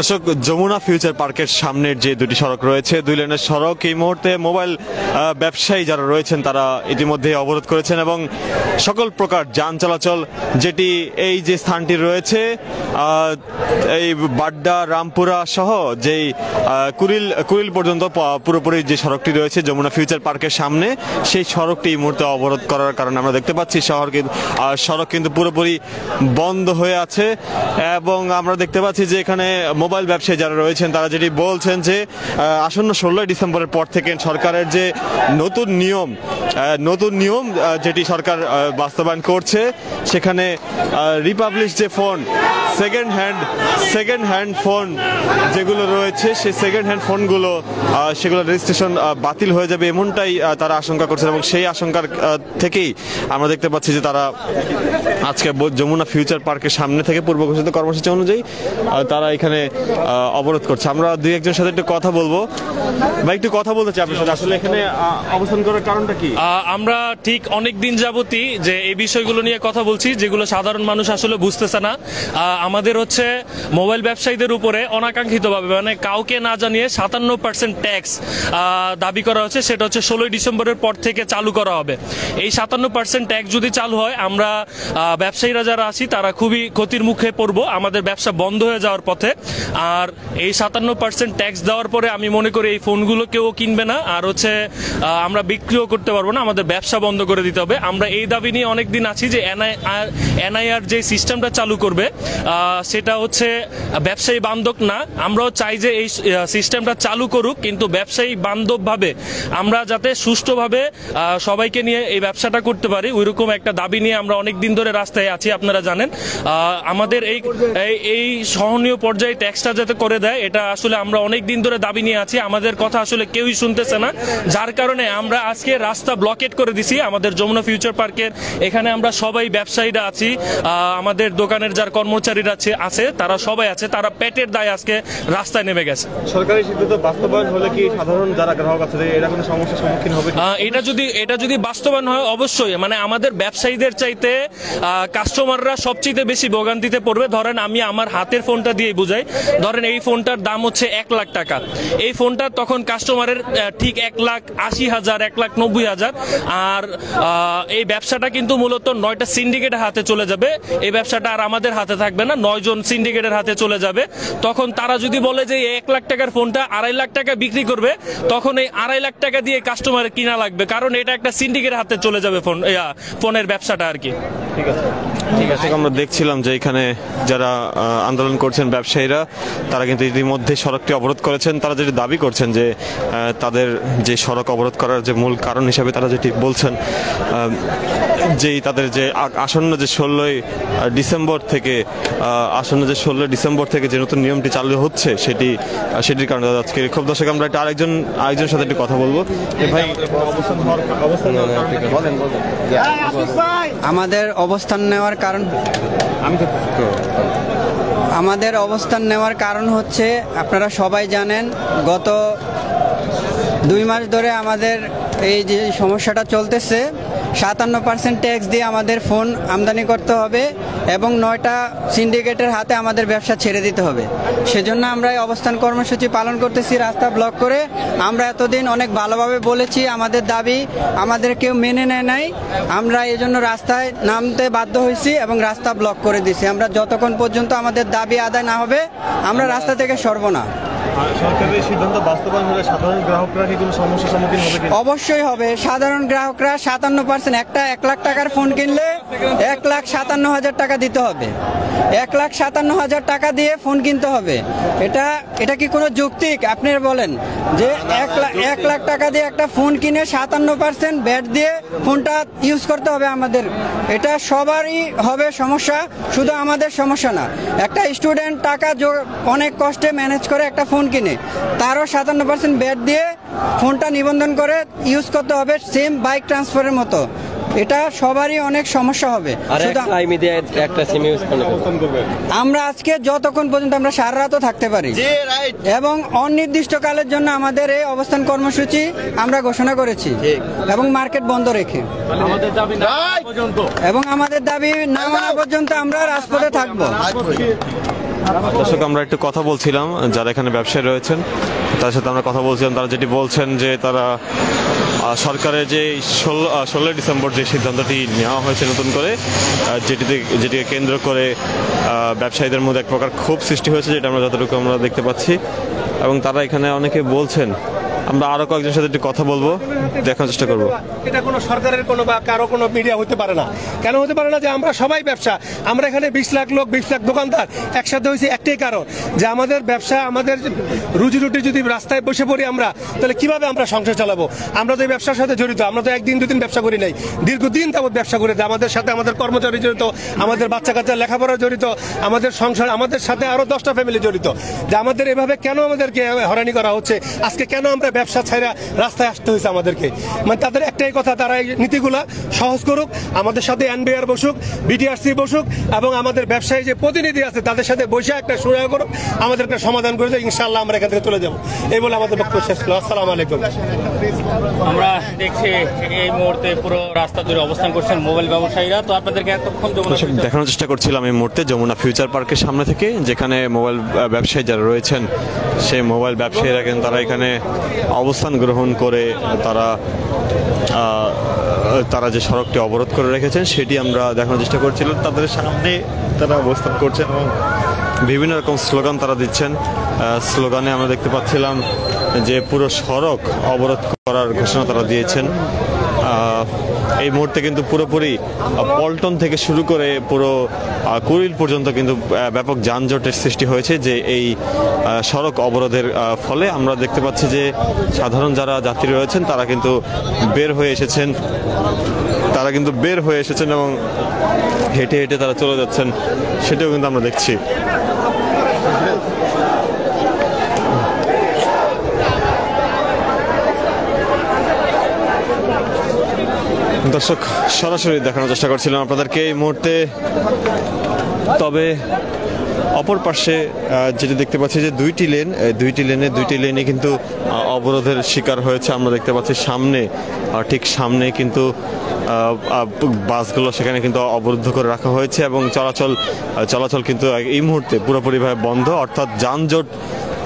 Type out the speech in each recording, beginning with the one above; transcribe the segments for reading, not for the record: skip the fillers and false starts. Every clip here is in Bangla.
দর্শক, যমুনা ফিউচার পার্কের সামনের যে দুটি সড়ক রয়েছে, দুই লেনের সড়ক, এই মুহূর্তে মোবাইল ব্যবসায়ী যারা রয়েছেন তারা ইতিমধ্যে অবরোধ করেছেন এবং সকল প্রকার যান চলাচল যেটি এই যে স্থানটি রয়েছে এই বাড্ডা রামপুরা সহ যেই কুড়িল পর্যন্ত পুরোপুরি যে সড়কটি রয়েছে যমুনা ফিউচার পার্কের সামনে, সেই সড়কটি এই মুহূর্তে অবরোধ করার কারণে আমরা দেখতে পাচ্ছি সড়ক কিন্তু পুরোপুরি বন্ধ হয়ে আছে। এবং আমরা দেখতে পাচ্ছি যে এখানে মোবাইল ব্যবসায়ী যারা রয়েছেন তারা যেটি বলছেন যে আসন্ন 16 ডিসেম্বরের পর থেকে সরকারের যে নতুন নিয়ম যেটি সরকার বাস্তবায়ন করছে, সেখানে রিপাবলিশ যে ফোন সেকেন্ড হ্যান্ড ফোন যেগুলো রয়েছে সেই সেকেন্ড হ্যান্ড ফোনগুলো সেগুলো রেজিস্ট্রেশন বাতিল হয়ে যাবে, এমনটাই তারা আশঙ্কা করছেন। এবং সেই আশঙ্কার থেকেই আমরা দেখতে পাচ্ছি যে তারা আজকে যমুনা ফিউচার পার্কের সামনে থেকে পূর্ব ঘোষিত কর্মসূচি অনুযায়ী তারা এখানে অবরোধ করছে। আমরা দুই একজনের সাথে একটু কথা বলবো। ভাই, একটু কথা বলতে চাই আপনার সাথে, আসলে এখানে অবস্থান করার কারণটা কি? আমরা ঠিক অনেক দিন যাবতই যে এই বিষয়গুলো নিয়ে কথা বলছি, যেগুলো সাধারণ মানুষ আসলে বুঝতেছে না। আমাদের হচ্ছে মোবাইল ব্যবসায়ীদের উপরে অনাকাঙ্ক্ষিতভাবে, মানে কাউকে না জানিয়ে 57% ট্যাক্স দাবি করা হচ্ছে। সেটা হচ্ছে 16 ডিসেম্বরের পর থেকে চালু করা হবে। এই 57% ট্যাক্স যদি চালু হয়, আমরা ব্যবসায়ীরা যারা আছি তারা খুবই ক্ষতির মুখে পড়বো, আমাদের ব্যবসা বন্ধ হয়ে যাওয়ার পথে। আর এই 57% ট্যাক্স দেওয়ার পরে আমি মনে করি এই ফোনগুলো কেউ কিনবে না, আর হচ্ছে আমরা বিক্রিও করতে পারবো না, আমাদের ব্যবসা বন্ধ করে দিতে হবে। আমরা এই দাবি নিয়ে অনেকদিন আছি যে এনআইআর যে সিস্টেমটা চালু করবে সেটা হচ্ছে ব্যবসায়ী বান্ধব না। আমরাও চাই যে এই সিস্টেমটা চালু করুক, কিন্তু ব্যবসায়ী বান্ধবভাবে আমরা যাতে সুষ্ঠুভাবে সবাইকে নিয়ে এই ব্যবসাটা করতে পারি, ওইরকম একটা দাবি নিয়ে আমরা অনেকদিন ধরে রাস্তায় আছি। আপনারা জানেন আমাদের এই সহনীয় পর্যায়ে ট্যাক্সটা যাতে করে দেয়, এটা আসলে আমরা অনেক দিন ধরে দাবি নিয়ে আছি। আমাদের কথা আসলে কেউই শুনতেছে না, যার কারণে আমরা আজকে রাস্তা ব্লকেট করে দিছি আমাদের যমুনা ফিউচার পার্কের এখানে। আমরা সবাই ব্যবসায়ীরা আছি, আমাদের দোকানের যার কর্মচারীরা আছে তারা সবাই আছে, তারা পেটের দায়ে আজকে রাস্তায় নেমে গেছে। সরকারি সিদ্ধান্ত বাস্তবায়ন হলে কি সাধারণ যারা গ্রাহক আছে এরা কোনো সমস্যার সম্মুখীন হবে? এটা যদি বাস্তবায়ন হয়, অবশ্যই মানে আমাদের ব্যবসায়ীদের চাইতে কাস্টমাররা সবচেয়ে বেশি ভোগান্তিতে পড়বে। ধরেন আমি আমার হাতের ফোনটা দিয়ে বুঝাই, ধরেন এই ফোনটার দাম হচ্ছে 1 লাখ টাকা। এই ফোনটা তখন কাস্টমারের ঠিক 1,80,000 1,90,000। আর এই ব্যবসাটা কিন্তু মূলত 9টা সিন্ডিকেটের হাতে চলে যাবে। এই ব্যবসাটা আর আমাদের হাতে থাকবে না, 9 জন সিন্ডিকেটের হাতে চলে যাবে। তখন তারা যদি বলে যে 1 লাখ টাকার ফোনটা 2.5 লাখ টাকা বিক্রি করবে, তখন এই 2.5 লাখ টাকা দিয়ে কাস্টমারের কিনা লাগবে, কারণ এটা একটা সিন্ডিকেটের হাতে চলে যাবে ফোনের ব্যবসাটা আর কি। ঠিক আছে। আমরা দেখছিলাম যে এখানে যারা আন্দোলন করছেন ব্যবসায়ীরা, তারা কিন্তু ইতিমধ্যে সড়কটি অবরোধ করেছেন। তারা যেটি দাবি করছেন যে তাদের যে সড়ক অবরোধ করার যে মূল কারণ হিসাবে তারা যেটি বলছেন, যেই তাদের যে আসন্ন যে 16 ডিসেম্বর থেকে যে নতুন নিয়মটি চালু হচ্ছে সেটির কারণে আজকে খুব। দর্শক, আমরা একটা আরেকজনের সাথে একটু কথা বলবো। ভাই, আমাদের অবস্থান নেওয়ার কারণ হচ্ছে, আপনারা সবাই জানেন গত 2 মাস ধরে আমাদের এই যে সমস্যাটা চলতেছে, 57% ট্যাক্স দিয়ে আমাদের ফোন আমদানি করতে হবে এবং 9টা সিন্ডিকেটের হাতে আমাদের ব্যবসা ছেড়ে দিতে হবে। সেজন্য আমরা এই অবস্থান কর্মসূচি পালন করতেছি, রাস্তা ব্লক করে। আমরা এতদিন অনেক ভালোভাবে বলেছি আমাদের দাবি, আমাদের কেউ মেনে নেয় নাই। আমরা এই জন্য রাস্তায় নামতে বাধ্য হয়েছি এবং রাস্তা ব্লক করে দিয়েছি। আমরা যতক্ষণ পর্যন্ত আমাদের দাবি আদায় না হবে আমরা রাস্তা থেকে সরব না। সরকারের সিদ্ধান্ত বাস্তবায়ন হলে সাধারণ গ্রাহকরা কি কোনো সমস্যার সম্মুখীন হবে? অবশ্যই হবে। সাধারণ গ্রাহকরা 57% একটা 1 লাখ টাকার ফোন কিনলে 1,57,000 টাকা দিতে হবে। 1,57,000 টাকা দিয়ে ফোন কিনতে হবে। এটা কি কোনো যৌক্তিক? আপনি বলেন যে 1 লাখ টাকা দিয়ে একটা ফোন কিনে 57% ভ্যাট দিয়ে ফোনটা ইউজ করতে হবে আমাদের। এটা সবারই হবে সমস্যা, শুধু আমাদের সমস্যা না। একটা স্টুডেন্ট টাকা অনেক কষ্টে ম্যানেজ করে একটা ফোন কিনে, তারও 57% ভ্যাট দিয়ে ফোনটা নিবন্ধন করে ইউজ করতে হবে, সেম বাইক ট্রান্সফারের মতো। এটা সবারই অনেক সমস্যা হবে। আমরা আজকে যতক্ষণ পর্যন্ত আমরা সারা রাতও থাকতে পারি এবং অনির্দিষ্টকালের জন্য আমাদের এই অবস্থান কর্মসূচি আমরা ঘোষণা করেছি এবং মার্কেট বন্ধ রেখে আমাদের দাবি না মানা পর্যন্ত আমরা রাজপথে থাকবো। দর্শক, আমরা একটু কথা বলছিলাম যারা এখানে ব্যবসায়ী রয়েছেন তার সাথে আমরা কথা বলছিলাম। তারা যেটি বলছেন যে তারা সরকারের যে 16 ডিসেম্বর যে সিদ্ধান্তটি নেওয়া হয়েছে নতুন করে, যেটিকে কেন্দ্র করে ব্যবসায়ীদের মধ্যে এক প্রকার ক্ষোভ সৃষ্টি হয়েছে, যেটা আমরা যতটুকু আমরা দেখতে পাচ্ছি। এবং তারা এখানে অনেকে বলছেন, আমরা আরো কয়েকজনের সাথে একটু কথা বলবো, দেখার চেষ্টা করবো। এটা কোনো সরকারের কোনো বা কারো কোনো মিডিয়া হতে পারে না। কেন হতে পারে না? যে আমরা সবাই ব্যবসা, আমরা এখানে 20 লাখ লোক, 20 লাখ দোকানদার একসাথে হয়েছে একটাই কারণ, যে আমাদের ব্যবসা, আমাদের রুজি রুটি যদি রাস্তায় বসে পড়ি আমরা, তাহলে কিভাবে আমরা সংসার চালাবো? আমরা তো এই ব্যবসার সাথে জড়িত, আমরা তো একদিন দুদিন ব্যবসা করি নাই, দীর্ঘদিন যাবত ব্যবসা করে। আমাদের সাথে আমাদের কর্মচারী জড়িত, আমাদের বাচ্চা কাচ্চা লেখাপড়া জড়িত, আমাদের সংসার, আমাদের সাথে আরো 10টা ফ্যামিলি জড়িত। যে আমাদের এভাবে কেন আমাদেরকে হয়রানি করা হচ্ছে? আজকে কেন আমরা ব্যবসা ছাড়া রাস্তায় আসতে হয়েছে আমাদেরকে? মানে তাদের একটাই কথা, তারা এই নীতিগুলা সহজ করুক, আমাদের সাথে এনবিআর বসুক, বিটিআরসি বসুক, এবং আমাদের ব্যবসায়ী যে প্রতিনিধি আছে তাদের সাথে বসে একটা সুরাহ করুক, আমাদের একটা সমাধান করে দেয়। ইনশাআল্লাহ আমরা এখান থেকে চলে যাবো, এই বলে আমাদের বক্তব্য শেষ হলো। আসসালামু আলাইকুম। আমরা দেখছি এই মুহূর্তে পুরো রাস্তা জুড়ে অবস্থান করছেন মোবাইল ব্যবসায়ীরা। তো আপনাদেরকে এতক্ষণ দেখানোর চেষ্টা করছিলাম এই মুহূর্তে যমুনা ফিউচার পার্কের সামনে থেকে, যেখানে মোবাইল ব্যবসায়ী যারা রয়েছেন সেই মোবাইল ব্যবসায়ীরা কিন্তু তারা এখানে অবস্থান গ্রহণ করে তারা যে সড়কটি অবরোধ করে রেখেছেন সেটি আমরা দেখানোর চেষ্টা করছিলাম। তাদের সামনে তারা অবস্থান করছেন এবং বিভিন্ন রকম স্লোগান তারা দিচ্ছেন। স্লোগানে আমরা দেখতে পাচ্ছিলাম যে পুরো সড়ক অবরোধ করার ঘোষণা তারা দিয়েছেন। এই মুহূর্তে কিন্তু পুরোপুরি পল্টন থেকে শুরু করে পুরো কুড়িল পর্যন্ত কিন্তু ব্যাপক যানজটের সৃষ্টি হয়েছে, যে এই সড়ক অবরোধের ফলে। আমরা দেখতে পাচ্ছি যে সাধারণ যারা যাত্রী রয়েছেন তারা কিন্তু বের হয়ে এসেছেন এবং হেঁটে হেঁটে তারা চলে যাচ্ছেন, সেটাও কিন্তু আমরা দেখছি। দর্শক, সরাসরি দেখানোর চেষ্টা করছিলাম আপনাদেরকে এই মুহূর্তে। তবে অপর পাশে যেটা দেখতে পাচ্ছি যে দুইটি লেনে কিন্তু অবরোধের শিকার হয়েছে। আমরা দেখতে পাচ্ছি ঠিক সামনে কিন্তু বাসগুলো সেখানে কিন্তু অবরুদ্ধ করে রাখা হয়েছে এবং চলাচল কিন্তু এই মুহূর্তে পুরোপুরিভাবে বন্ধ। অর্থাৎ যানজট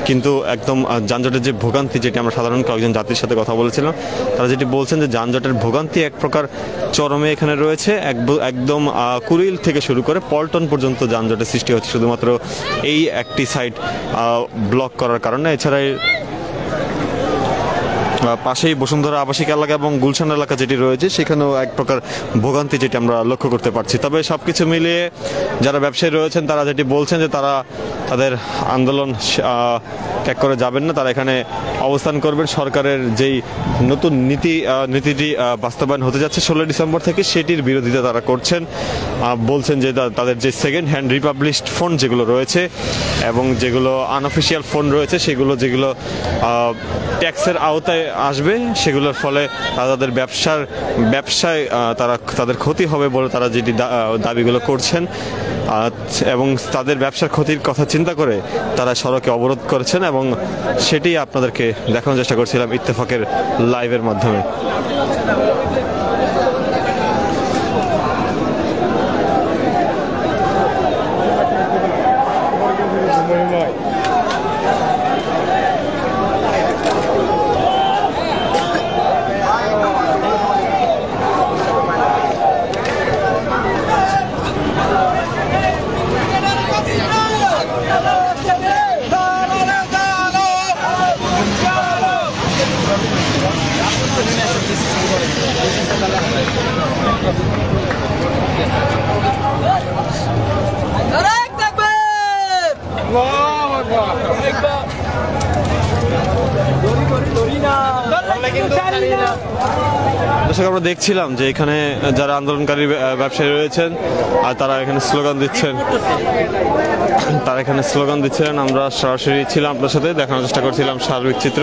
কিন্তু একদম, যানজটের যে ভোগান্তি, যেটি আমরা সাধারণ কয়েকজন যাত্রীর সাথে কথা বলেছিলাম, তারা যেটি বলছেন যে যানজটের ভোগান্তি এক প্রকার চরমে এখানে রয়েছে। একদম কুড়িল থেকে শুরু করে পল্টন পর্যন্ত যানজটের সৃষ্টি হচ্ছে শুধুমাত্র এই একটি সাইড ব্লক করার কারণে। এছাড়া পাশেই বসুন্ধরা আবাসিক এলাকা এবং গুলশান এলাকা যেটি রয়েছে সেখানেও এক প্রকার ভোগান্তি যেটি আমরা লক্ষ্য করতে পারছি। তবে সবকিছু মিলিয়ে যারা ব্যবসায়ী রয়েছেন তারা যেটি বলছেন যে তারা তাদের আন্দোলন ত্যাগ করে যাবেন না, তারা এখানে অবস্থান করবেন। সরকারের যেই নতুন নীতিটি বাস্তবায়ন হতে যাচ্ছে 16 ডিসেম্বর থেকে, সেটির বিরোধিতা তারা করছেন। বলছেন যে তাদের যে সেকেন্ড হ্যান্ড রিপাবলিশড ফোন যেগুলো রয়েছে এবং যেগুলো আনঅফিসিয়াল ফোন রয়েছে, যেগুলো ট্যাক্সের আওতায় আসবে, সেগুলোর ফলে তাদের ব্যবসায় তাদের ক্ষতি হবে বলে তারা যেটি দাবিগুলো করছেন এবং তাদের ব্যবসার ক্ষতির কথা চিন্তা করে তারা সড়কে অবরোধ করেছেন এবং সেটি আপনাদেরকে দেখানোর চেষ্টা করছিলাম ইত্তেফাকের লাইভের মাধ্যমে। দর্শক, আমরা দেখছিলাম যে এখানে যারা আন্দোলনকারী ব্যবসায়ী রয়েছেন আর তারা এখানে স্লোগান দিচ্ছিলেন। আমরা সরাসরি ছিলাম আপনার সাথে, দেখানোর চেষ্টা করছিলাম সার্বিক চিত্র।